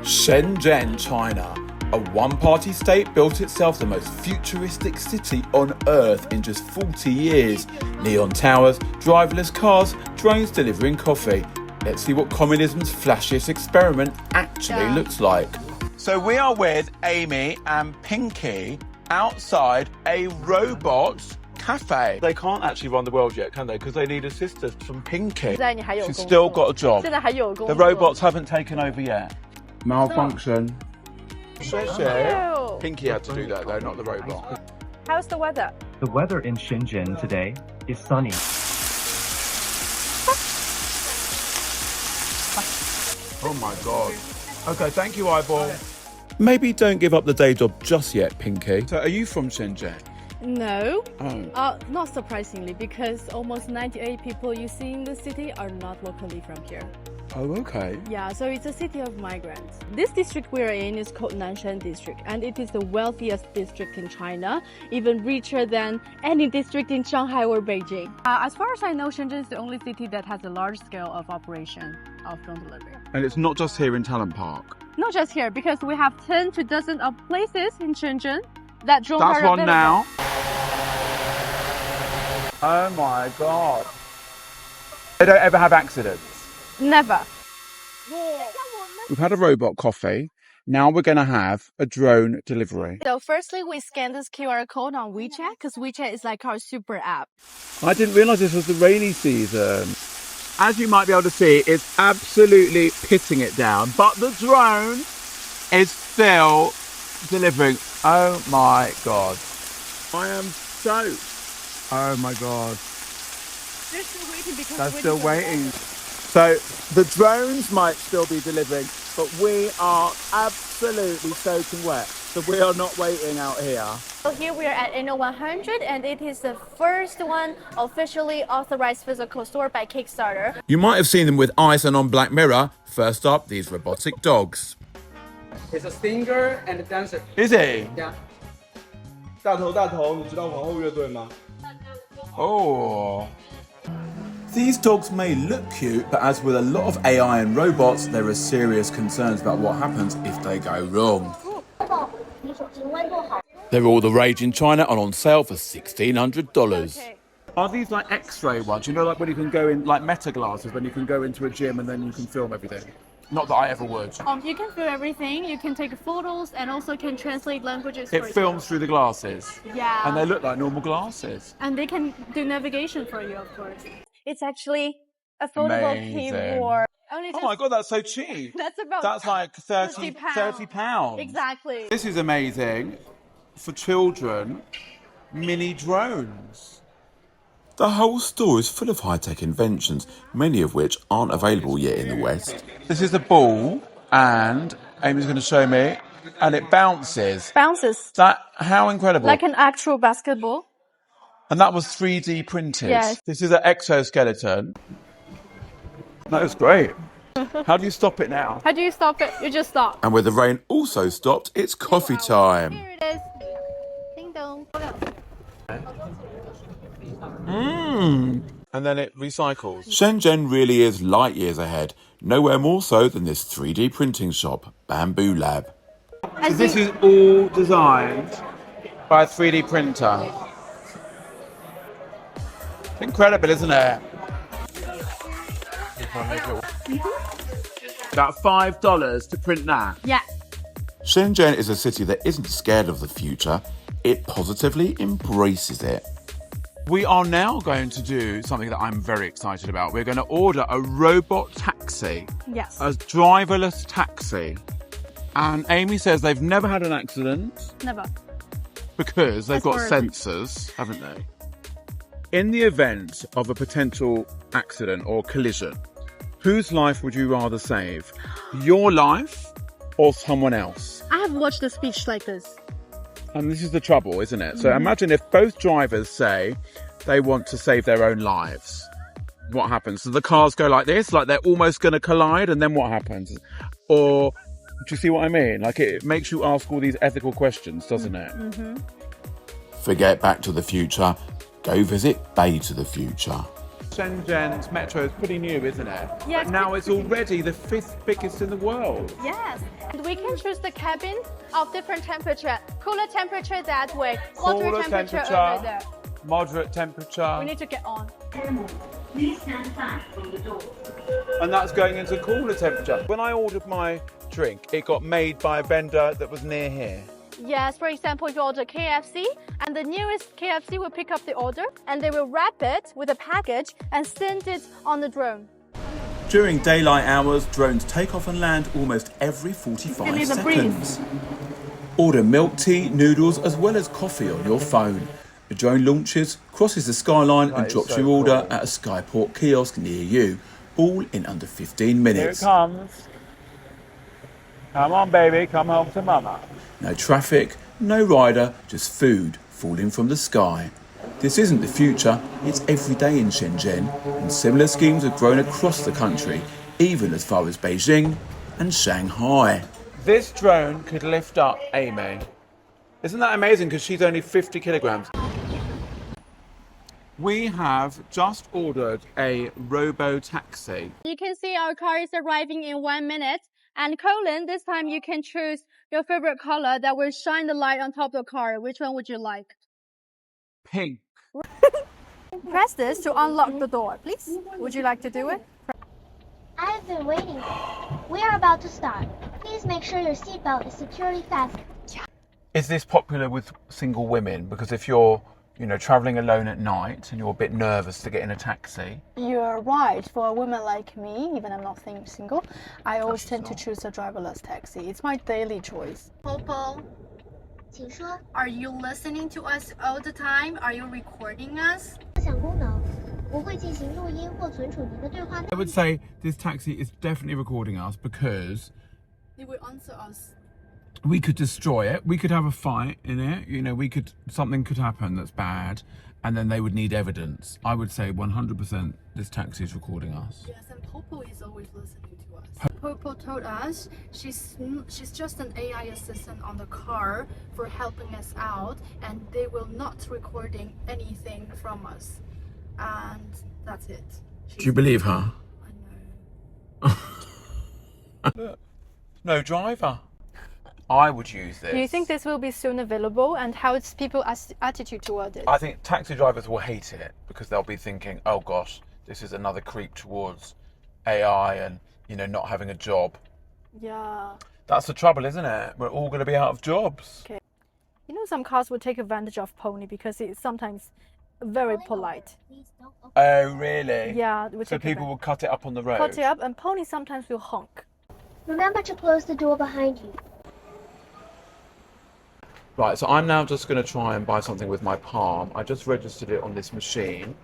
Shenzhen, China. A one-party state built itself the most futuristic city on Earth in just 40 years. Neon towers, driverless cars, drones delivering coffee. Let's see what communism's flashiest experiment actually looks like. So we are with Amy and Pinky outside a robot cafe. They can't actually run the world yet, can they? Because they need assistance from Pinky. She's still got a job. The robots haven't taken over yet. Malfunction. Pinky had to do that though, not the robot. How's the weather? The weather in Shenzhen today is sunny. Oh my god. Okay, thank you, Eyeball. Maybe don't give up the day job just yet, Pinky. So are you from Shenzhen? No. Oh. Not surprisingly, because almost 98 people you see in the city are not locally from here. Oh, okay. Yeah, so it's a city of migrants. This district we're in is called Nanshan district, and it is the wealthiest district in China, even richer than any district in Shanghai or Beijing. As far as I know, Shenzhen is the only city that has a large scale of operation of phone delivery. And it's not just here in Talent Park. Not just here, because we have 10 to dozen of places in Shenzhen that drones That's are one available. now. Oh my god. They don't ever have accidents. Never. We've had a robot coffee. Now we're going to have a drone delivery. So firstly, we scan this QR code on WeChat, because WeChat is like our super app. I didn't realise this was the rainy season. As you might be able to see, it's absolutely pissing it down. But the drone is still delivering. Oh my god. I am soaked. Oh my god. They're still waiting because They're still waiting. So the drones might still be delivering, but we are absolutely soaking wet. So we are not waiting out here. So here we are at Inno 100, and it is the first one officially authorized physical store by Kickstarter. You might have seen them with Ice and on Black Mirror. First up, these robotic dogs. He's a singer and a dancer. Is he? Yeah. 大头大头，你知道皇后乐队吗？ Oh. These dogs may look cute, but as with a lot of AI and robots, there are serious concerns about what happens if they go wrong. They're all the rage in China and on sale for $1,600. Are these like X-ray ones? You know, like when you can go in, like meta glasses, when you can go into a gym and then you can film everything? Not that I ever would. You can film everything. You can take photos and also can translate languages. It films through the glasses. Yeah. And they look like normal glasses. And they can do navigation for you, of course. It's actually a foldable Amazing. keyboard. Oh my god, that's so cheap. That's like 30 pounds. Exactly. This is amazing. For children, mini drones. The whole store is full of high-tech inventions, many of which aren't available yet in the West. This is a ball, and Amy's going to show me, and it bounces. Bounces. How incredible. Like an actual basketball. And that was 3D printed. Yes. This is an exoskeleton. That was great. How do you stop it now? How do you stop it? You just stop. And where the rain also stopped, it's coffee time. Here it is. Ding dong. And then it recycles. Shenzhen really is light years ahead. Nowhere more so than this 3D printing shop, Bambu Lab. So this is all designed by a 3D printer. Incredible, isn't it? About $5 to print that. Yeah. Shenzhen is a city that isn't scared of the future. It positively embraces it. We are now going to do something that I'm very excited about. We're going to order a robot taxi. Yes. A driverless taxi. And Amy says they've never had an accident. Never. Because they've got sensors, haven't they? In the event of a potential accident or collision, whose life would you rather save? Your life or someone else? I have watched a speech like this. And this is the trouble, isn't it? So imagine if both drivers say they want to save their own lives. What happens? So the cars go like this, like they're almost going to collide, and then what happens? Or, do you see what I mean? Like it makes you ask all these ethical questions, doesn't it? Forget Back to the Future. Go visit Bay to the Future. Shenzhen's metro is pretty new, isn't it? Yes, But now it's it's already the 5th biggest in the world. Yes, and we can choose the cabin of different temperature. Cooler temperature that way, moderate Cooler temperature over temperature, there. moderate temperature. We need to get on. Please stand back from the door. And that's going into cooler temperature. When I ordered my drink, it got made by a vendor that was near here. Yes, for example, you order KFC, and the nearest KFC will pick up the order, and they will wrap it with a package and send it on the drone. During daylight hours, drones take off and land almost every 45 seconds. Order milk tea, noodles, as well as coffee on your phone. The drone launches, crosses the skyline and drops your order at a Skyport kiosk near you, all in under 15 minutes. Here it comes. Come on, baby, come home to mama. No traffic, no rider, just food falling from the sky. This isn't the future, it's every day in Shenzhen, and similar schemes have grown across the country, even as far as Beijing and Shanghai. This drone could lift up Amy. Isn't that amazing? Because she's only 50 kilograms. We have just ordered a Robotaxi. You can see our car is arriving in 1 minute. And Colin, this time you can choose your favorite color that will shine the light on top of the car. Which one would you like? Pink. Press this to unlock the door, please. Would you like to do it? I've been waiting. We are about to start. Please make sure your seatbelt is securely fastened. Is this popular with single women? Because if you're, traveling alone at night and you're a bit nervous to get in a taxi. You're right. For a woman like me, even I'm not single, I always tend to choose a driverless taxi. It's my daily choice. Popo, 请说， are you listening to us all the time? Are you recording us? 共享功能，不会进行录音或存储您的对话内 I would say this taxi is definitely recording us because It will answer us. we could destroy it. We could have a fight in it. Something could happen that's bad, and then they would need evidence. I would say 100% this taxi is recording us. Yes, and Popo is always listening to us. Popo told us she's just an AI assistant on the car for helping us out, and they will not recording anything from us. And that's it. Do you believe her? I know. No driver. I would use this. Do you think this will be soon available, and how is people's attitude toward it? I think taxi drivers will hate it because they'll be thinking, oh gosh, this is another creep towards AI and, not having a job. Yeah. That's the trouble, isn't it? We're all going to be out of jobs. Okay. Some cars will take advantage of Pony because it's sometimes very polite. Please don't open. Oh, really? Yeah. So people will cut it up on the road? cut it up, and Pony sometimes will honk. Remember to close the door behind you. Right, so I'm now just going to try and buy something with my palm. I just registered it on this machine.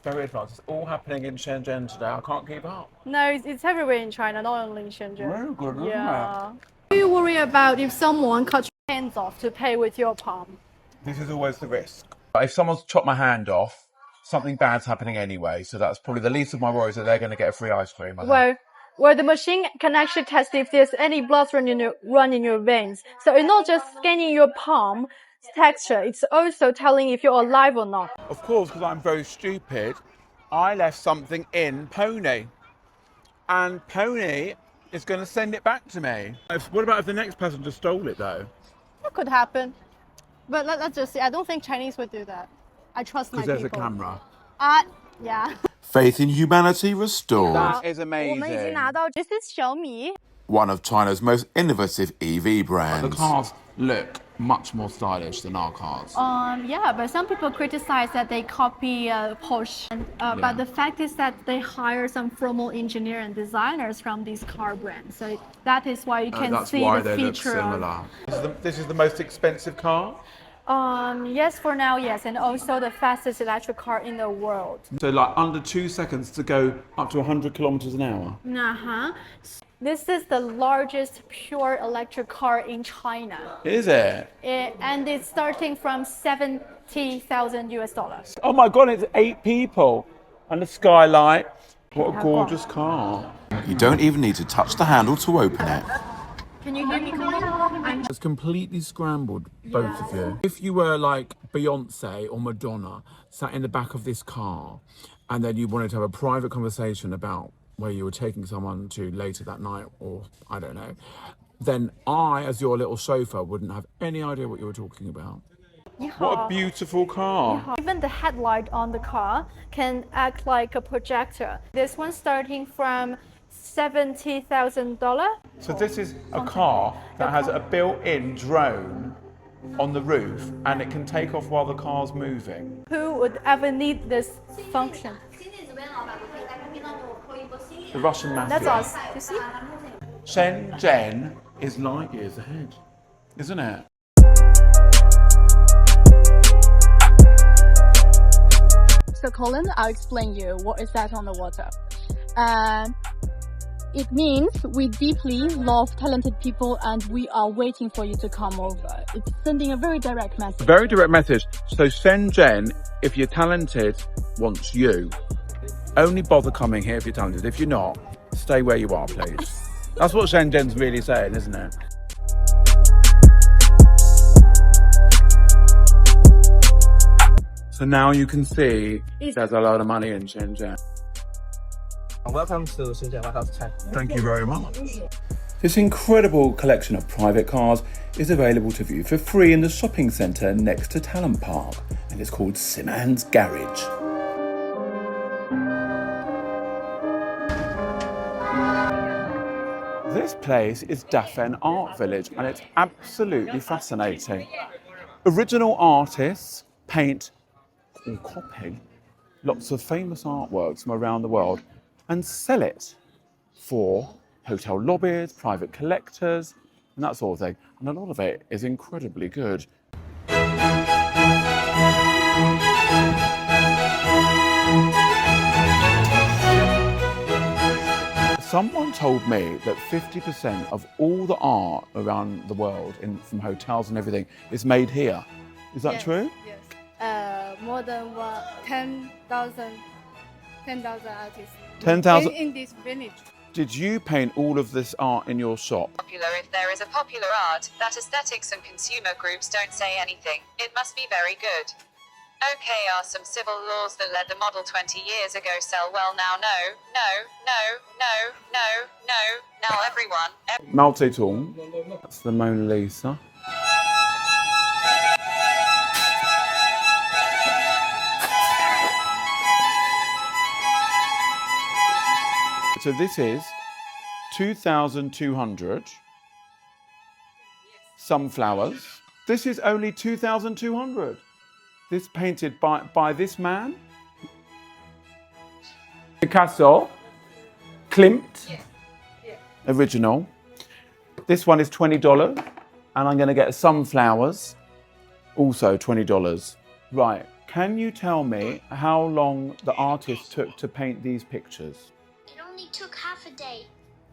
Very advanced. It's all happening in Shenzhen today. I can't keep up. No, it's everywhere in China, not only in Shenzhen. Very good, isn't Yeah. Do you worry about if someone cuts your hands off to pay with your palm? This is always the risk. If someone's chopped my hand off, something bad's happening anyway. So that's probably the least of my worries that they're going to get a free ice cream. I think. Well, the machine can actually test if there's any blood run in your veins. So it's not just scanning your palm texture, it's also telling if you're alive or not. Of course, because I'm very stupid, I left something in Pony. And Pony is going to send it back to me. What about if the next passenger stole it, though? That could happen. But let's just see. I don't think Chinese would do that. I trust my people. Because there's a camera. Yeah. Faith in humanity restored. That is 我们已经 amazing. 拿到 This is Xiaomi. One of China's most innovative EV brands. The cars look much more stylish than our cars. Yeah, but some people criticize that they copy Porsche. But the fact is that they hire some formal engineer and designers from these car brands. So that is why you can That's see why the they look feature. similar. This is the most expensive car? Yes, for now, yes, and also the fastest electric car in the world. So like under 2 seconds to go up to 100 kilometers an hour. Uh-huh. This is the largest pure electric car in China. Is it? And it's starting from $70,000 US. Oh my God, it's 8 people. And the skylight. What a gorgeous car. You don't even need to touch the handle to open it. Can you hear me, Colin? It's completely scrambled, both of you. If you were like Beyonce or Madonna, sat in the back of this car, and then you wanted to have a private conversation about where you were taking someone to later that night, or I don't know, then I, as your little chauffeur, wouldn't have any idea what you were talking about. What a beautiful car. Even the headlight on the car can act like a projector. This one starting from $70,000. So this is a car that has a built-in drone on the roof, and it can take off while the car's moving. Who would ever need this function? The Russian mafia. That's us, you see? Shenzhen is light years ahead, isn't it? So Colin, I'll explain you what is that on the water. It means we deeply love talented people and we are waiting for you to come over. It's sending a very direct message. Very direct message. So Shenzhen, if you're talented, wants you. Only bother coming here if you're talented. If you're not, stay where you are, please. That's what Shenzhen's really saying, isn't it? So now you can see there's a lot of money in Shenzhen. Welcome to Shenzhen Warehouse China. Thank you very much. This incredible collection of private cars is available to view for free in the shopping centre next to Talent Park, and it's called Simon's Garage. This place is Dafen Art Village, and it's absolutely fascinating. Original artists paint or copy lots of famous artworks from around the world and sell it for hotel lobbies, private collectors, and that sort of thing. And a lot of it is incredibly good. Someone told me that 50% of all the art around the world, from hotels and everything, is made here. Is that true? Yes. More than 10,000 artists. 10,000? In this village. Did you paint all of this art in your shop? Popular if there is a popular art, that aesthetics and consumer groups don't say anything. It must be very good. Okay, are some civil laws that let the model 20 years ago sell well now? No. Now everyone. Mao Zedong. That's the Mona Lisa. So this is 2,200 sunflowers. This is only 2,200. This painted by this man. Picasso, Klimt, original. This one is $20, and I'm going to get sunflowers, also $20. Right, can you tell me how long the artist took to paint these pictures? It only took half a day.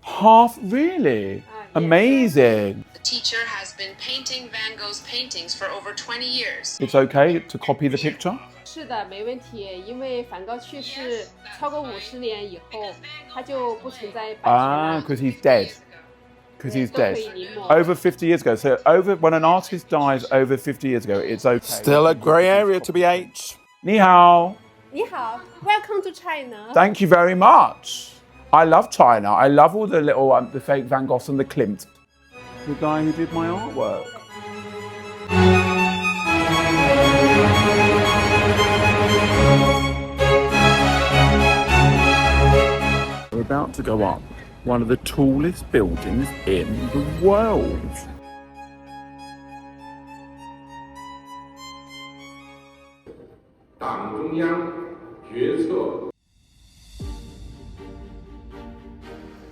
Half, really? Amazing. The teacher has been painting Van Gogh's paintings for over 20 years. It's okay to copy the picture? 是的，没问题，因为梵高去世超过50年以后，他就不存在版权了。because he's dead. Because he's dead. Over 50 years ago. So when an artist dies over 50 years ago, it's okay. Still a grey area to be H. Ni hao. 你好 ，Welcome to China. Thank you very much. I love China. I love all the little, the fake Van Goghs and the Klimt. The guy who did my artwork. We're about to go up one of the tallest buildings in the world.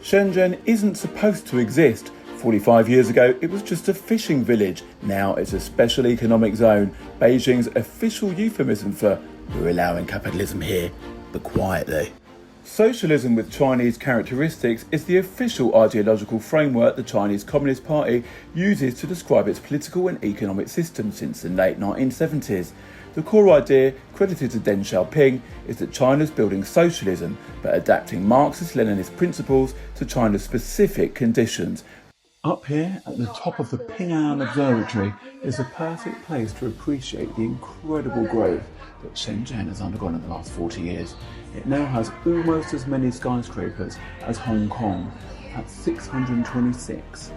Shenzhen isn't supposed to exist. 45 years ago, it was just a fishing village. Now it's a special economic zone, Beijing's official euphemism for we're allowing capitalism here, but quietly. Socialism with Chinese characteristics is the official ideological framework the Chinese Communist Party uses to describe its political and economic system since the late 1970s. The core idea, credited to Deng Xiaoping, is that China's building socialism, but adapting Marxist-Leninist principles to China's specific conditions. Up here at the top of the An Observatory is the perfect place to appreciate the incredible growth that Shenzhen has undergone in the last 40 years. It now has almost as many skyscrapers as Hong Kong, at 626.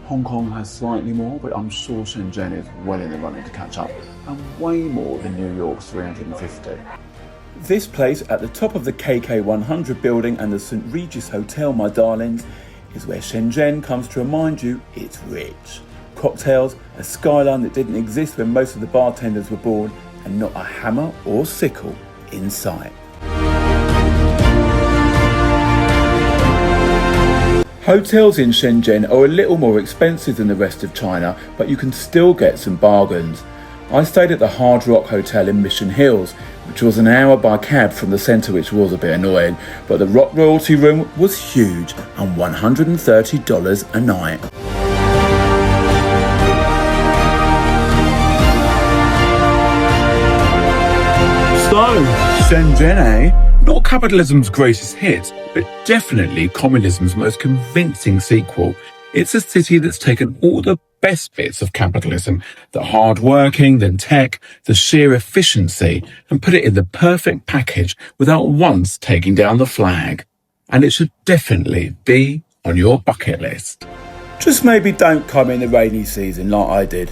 Hong Kong has slightly more, but I'm sure Shenzhen is well in the running to catch up, and way more than New York's 350. This place at the top of the KK100 building and the St. Regis Hotel, my darlings, is where Shenzhen comes to remind you it's rich. Cocktails, a skyline that didn't exist when most of the bartenders were born, and not a hammer or sickle in sight. Hotels in Shenzhen are a little more expensive than the rest of China, but you can still get some bargains. I stayed at the Hard Rock Hotel in Mission Hills, which was an hour by cab from the centre, which was a bit annoying, but the Rock Royalty Room was huge and $130 a night. So, Shenzhen, eh? Not capitalism's greatest hit, but definitely communism's most convincing sequel. It's a city that's taken all the best bits of capitalism, the hard working, the tech, the sheer efficiency, and put it in the perfect package without once taking down the flag. And it should definitely be on your bucket list. Just maybe don't come in the rainy season like I did.